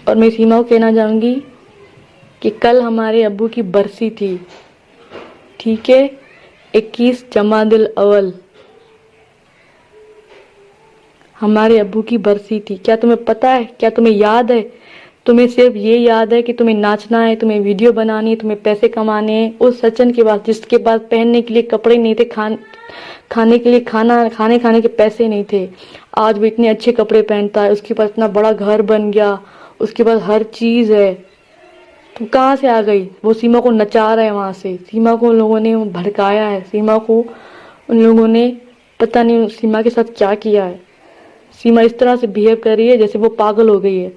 اور میں سیما کو کہنا چاہوں گی کہ کل ہمارے ابو کی برسی تھی، ٹھیک ہے، 21 جمادی الاول ہمارے ابو کی برسی تھی۔ کیا تمہیں پتہ ہے، کیا تمہیں یاد ہے؟ تمہیں صرف یہ یاد ہے کہ تمہیں ناچنا ہے، تمہیں ویڈیو بنانی ہے، تمہیں پیسے کمانے ہیں۔ اس سچن کے پاس، جس کے پاس پہننے کے لیے کپڑے نہیں تھے، کھانے کے لیے کھانے کے پیسے نہیں تھے، آج وہ اتنے اچھے کپڑے پہنتا ہے، اس کے پاس اتنا بڑا گھر بن گیا، اس کے پاس ہر چیز ہے۔ تو کہاں سے آ گئی؟ وہ سیما کو نچا رہا ہے وہاں سے، سیما کو ان لوگوں نے بھڑکایا ہے، سیما کو ان لوگوں نے پتہ نہیں سیما کے ساتھ کیا کیا ہے۔ سیما اس طرح سے بیہیو کر رہی ہے جیسے وہ پاگل ہو گئی ہے،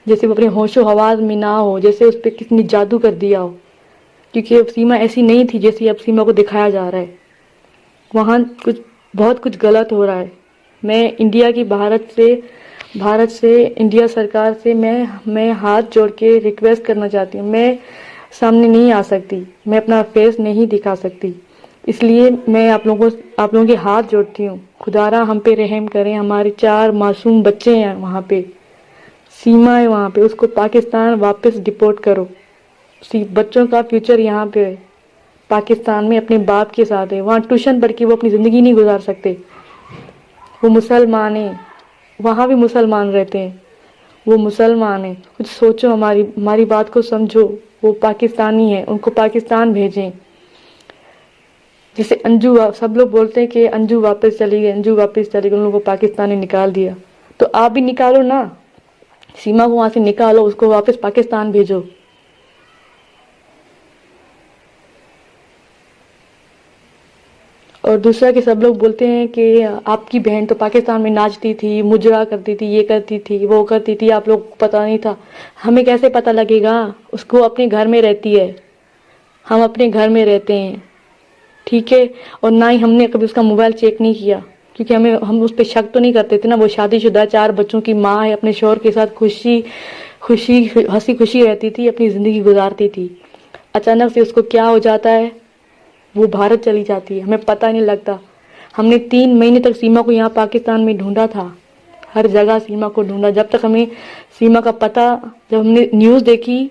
جیسے وہ اپنے ہوش و حواس میں نہ ہو، جیسے اس پہ کسی نے جادو کر دیا ہو، کیونکہ اب سیما ایسی نہیں تھی جیسے اب سیما کو دکھایا جا رہا ہے۔ وہاں بہت کچھ غلط ہو رہا ہے۔ میں انڈیا کی بھارت سے انڈیا سرکار سے میں ہاتھ جوڑ کے ریکویسٹ کرنا چاہتی ہوں۔ میں سامنے نہیں آ سکتی، میں اپنا فیس نہیں دکھا سکتی، اس لیے میں آپ لوگوں کے ہاتھ جوڑتی ہوں، خدا را ہم پہ رحم کریں۔ ہمارے 4 معصوم بچے ہیں وہاں پہ، سیما ہے وہاں پہ، اس کو پاکستان واپس ڈپورٹ کرو۔ بچوں کا فیوچر یہاں پہ ہے، پاکستان میں اپنے باپ کے ساتھ ہے، وہاں ٹیوشن پڑھ کے وہ اپنی زندگی نہیں گزار سکتے۔ وہ مسلمان ہیں، وہاں بھی مسلمان رہتے ہیں، وہ مسلمان ہیں۔ کچھ سوچو، ہماری بات کو سمجھو۔ وہ پاکستانی ہیں، ان کو پاکستان بھیجیں۔ جیسے انجو، سب لوگ بولتے ہیں کہ انجو واپس چلی گئی، انجو واپس چلی گئی، ان لوگوں کو پاکستان نے نکال دیا، تو آپ بھی نکالو نا، سیما کو وہاں سے نکالو، اس کو واپس پاکستان بھیجو۔ اور دوسرا کہ سب لوگ بولتے ہیں کہ آپ کی بہن تو پاکستان میں ناچتی تھی، مجرا کرتی تھی، یہ کرتی تھی، وہ کرتی تھی، آپ لوگ کو پتہ نہیں تھا۔ ہمیں کیسے پتہ لگے گا؟ اس کو اپنے گھر میں رہتی ہے، ہم اپنے گھر میں رہتے ہیں، ٹھیک ہے؟ اور نہ ہی ہم نے کبھی اس کا موبائل چیک نہیں کیا، کیونکہ ہم اس پہ شک تو نہیں کرتے تھے نا۔ وہ شادی شدہ 4 بچوں کی ماں ہے، اپنے شوہر کے ساتھ ہنسی خوشی رہتی تھی، اپنی زندگی گزارتی تھی۔ اچانک سے اس کو کیا ہو جاتا ہے؟ وہ بھارت چلی جاتی ہے، ہمیں پتہ نہیں لگتا۔ ہم نے 3 مہینے تک سیما کو یہاں پاکستان میں ڈھونڈا تھا، ہر جگہ سیما کو ڈھونڈا، جب تک ہمیں سیما کا پتہ، جب ہم نے نیوز دیکھی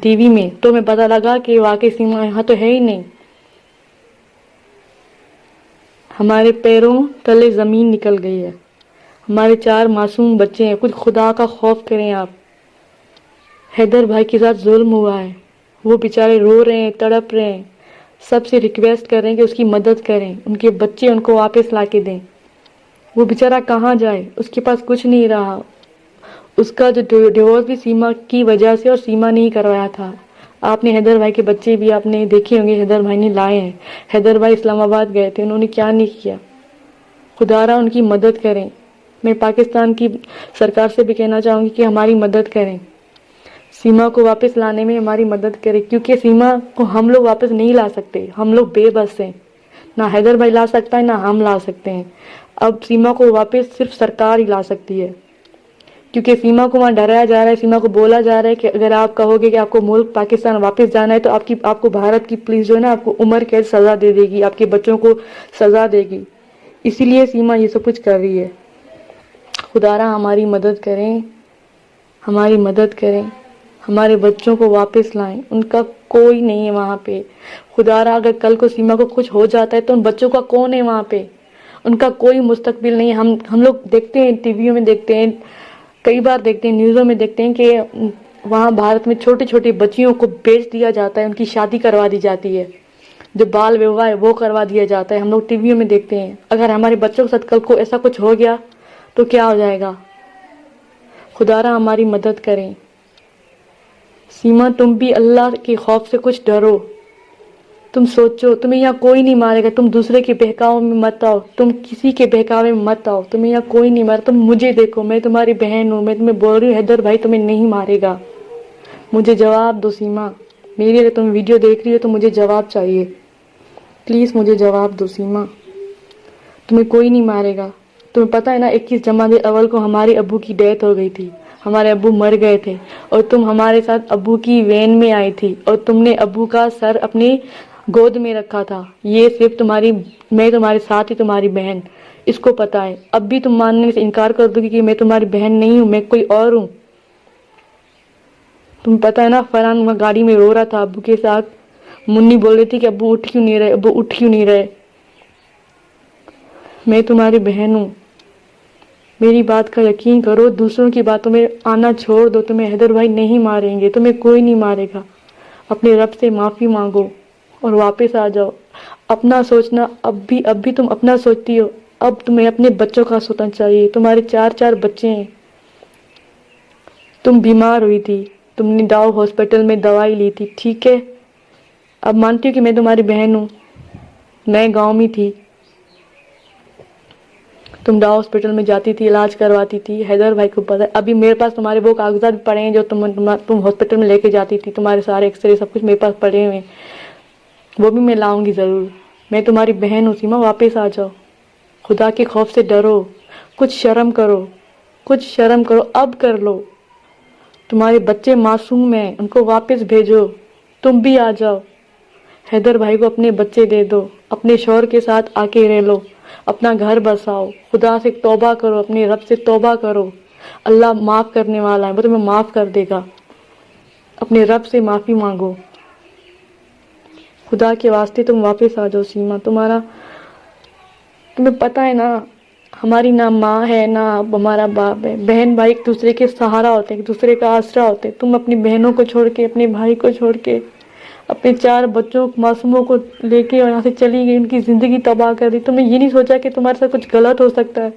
ٹی وی میں تو ہمیں پتہ لگا کہ واقعی سیما یہاں تو ہے ہی نہیں۔ ہمارے پیروں تلے زمین نکل گئی ہے، ہمارے 4 معصوم بچے ہیں۔ کچھ خدا کا خوف کریں آپ۔ حیدر بھائی کے ساتھ ظلم ہوا ہے، وہ بیچارے رو رہے ہیں، تڑپ رہے ہیں۔ سب سے ریکویسٹ کر رہے ہیں کہ اس کی مدد کریں، ان کے بچے ان کو واپس لا کے دیں۔ وہ بیچارہ کہاں جائے؟ اس کے پاس کچھ نہیں رہا۔ اس کا جو ڈیورس بھی سیما کی وجہ سے، اور سیما نے ہی کروایا تھا۔ آپ نے حیدر بھائی کے بچے بھی آپ نے دیکھے ہوں گے، حیدر بھائی نے لائے ہیں۔ حیدر بھائی اسلام آباد گئے تھے، انہوں نے کیا نہیں کیا۔ خدا را ان کی مدد کریں۔ میں پاکستان کی سرکار سے بھی کہنا چاہوں گی کہ ہماری مدد کریں، سیما کو واپس لانے میں ہماری مدد کریں، کیونکہ سیما کو ہم لوگ واپس نہیں لا سکتے، ہم لوگ بے بس ہیں، نہ حیدر بھائی لا سکتا ہے، نہ ہم لا سکتے ہیں۔ اب سیما کو واپس صرف سرکار ہی لا سکتی ہے، کیونکہ سیما کو وہاں ڈرایا جا رہا ہے، سیما کو بولا جا رہا ہے کہ اگر آپ کہو گے کہ آپ کو ملک پاکستان واپس جانا ہے تو آپ کو بھارت کی پولیس جو ہے نا آپ کو عمر قید سزا دے دے گی، آپ کے بچوں کو سزا دے گی، اسی لیے سیما یہ سب کچھ کر رہی ہے۔ خدا را ہماری مدد کریں، ہماری مدد کریں، ہمارے بچوں کو واپس لائیں، ان کا کوئی نہیں ہے وہاں پہ۔ خدا را اگر کل کو سیما کو کچھ ہو جاتا ہے تو ان بچوں کا کون ہے وہاں پہ؟ ان کا کوئی مستقبل نہیں ہے۔ ہم لوگ دیکھتے ہیں، ٹی ویوں میں دیکھتے ہیں، کئی بار دیکھتے ہیں، نیوزوں میں دیکھتے ہیں کہ وہاں بھارت میں چھوٹی چھوٹی بچیوں کو بیچ دیا جاتا ہے، ان کی شادی کروا دی جاتی ہے، جو بال وواہ ہے وہ کروا دیا جاتا ہے، ہم لوگ ٹی ویوں میں دیکھتے ہیں۔ اگر ہمارے بچوں کے ساتھ کل کو ایسا کچھ ہو گیا تو کیا ہو جائے گا؟ خدا را ہماری مدد کریں۔ سیما تم بھی اللہ کے خوف سے کچھ ڈرو، تم سوچو، تمہیں یہاں کوئی نہیں مارے گا، تم دوسرے کے بہکاؤ میں مت آؤ، تم کسی کے بہکاوے میں مت آؤ، تمہیں یہاں کوئی نہیں مارے، تم مجھے دیکھو، میں تمہاری بہن ہوں، میں تمہیں بول رہی ہوں حیدر بھائی تمہیں نہیں مارے گا۔ مجھے جواب دو سیما، میری اگر تم ویڈیو دیکھ رہی ہو تو مجھے جواب چاہیے، پلیز مجھے جواب دو سیما، تمہیں کوئی نہیں مارے گا۔ تمہیں پتہ ہے نا 21 جمادی الاول کو ہمارے ابو کی ڈیتھ ہو گئی تھی، ہمارے ابو مر گئے تھے، اور تم ہمارے ساتھ ابو کی وین میں آئی تھی، اور تم نے ابو کا سر اپنی گود میں رکھا تھا۔ یہ صرف میں تمہارے ساتھ ہی تمہاری بہن، اس کو پتہ ہے۔ اب بھی تم ماننے سے انکار کر دو گی کہ میں تمہاری بہن نہیں ہوں، میں کوئی اور ہوں، تمہیں پتا ہے نا فرحان وہاں گاڑی میں رو رہا تھا ابو کے ساتھ. منی بول رہی تھی کہ ابو اٹھ کیوں نہیں رہے, ابو اٹھ کیوں نہیں رہے. میں تمہاری بہن ہوں, میری بات کا یقین کرو, دوسروں کی باتوں میں آنا چھوڑ دو. تمہیں حیدر بھائی نہیں ماریں گے, تمہیں کوئی نہیں مارے گا. اپنے رب سے معافی مانگو اور واپس آ جاؤ. اپنا سوچنا, اب بھی تم اپنا سوچتی ہو, اب تمہیں اپنے بچوں کا سوچنا چاہیے. تمہارے 4 بچے ہیں. تم بیمار ہوئی تھی, تم نے ڈاؤ ہاسپٹل میں دوائی لی تھی, ٹھیک ہے. اب مانتی ہو کہ میں تمہاری بہن ہوں. میں گاؤں میں تھی, تم ڈاؤ ہاسپٹل میں جاتی تھی, علاج کرواتی تھی. حیدر بھائی کو پتا ہے. ابھی میرے پاس تمہارے وہ کاغذات بھی پڑے ہیں جو تم ہاسپٹل میں لے کے جاتی تھی. تمہارے سارے ایکس رے سب کچھ میرے پاس پڑے ہوئے ہیں, وہ بھی میں لاؤں گی ضرور. میں تمہاری بہن ہوں سیما, واپس آ جاؤ. خدا کے خوف سے ڈرو, کچھ شرم کرو, کچھ شرم کرو, اب کر لو. تمہارے بچے معصوم ہیں, ان کو واپس بھیجو. تم بھی آ جاؤ. حیدر بھائی کو اپنے بچے دے دو, اپنے شوہر کے ساتھ آ کے رہ لو, اپنا گھر بساؤ. خدا سے توبہ کرو, اپنے رب سے توبہ کرو. اللہ معاف کرنے والا ہے, وہ تمہیں معاف کر دے گا. اپنے رب سے معافی مانگو. خدا کے واسطے تم واپس آ جاؤ سیما. تمہیں پتہ ہے نا, ہماری نہ ماں ہے نہ ہمارا باپ ہے. بہن بھائی ایک دوسرے کے سہارا ہوتے ہیں, ایک دوسرے کا آسرا ہوتے ہیں. تم اپنی بہنوں کو چھوڑ کے, اپنے بھائی کو چھوڑ کے, اپنے 4 بچوں معصوموں کو لے کے یہاں سے چلی گئی, ان کی زندگی تباہ کر دی. تم نے یہ نہیں سوچا کہ تمہارے ساتھ کچھ غلط ہو سکتا ہے.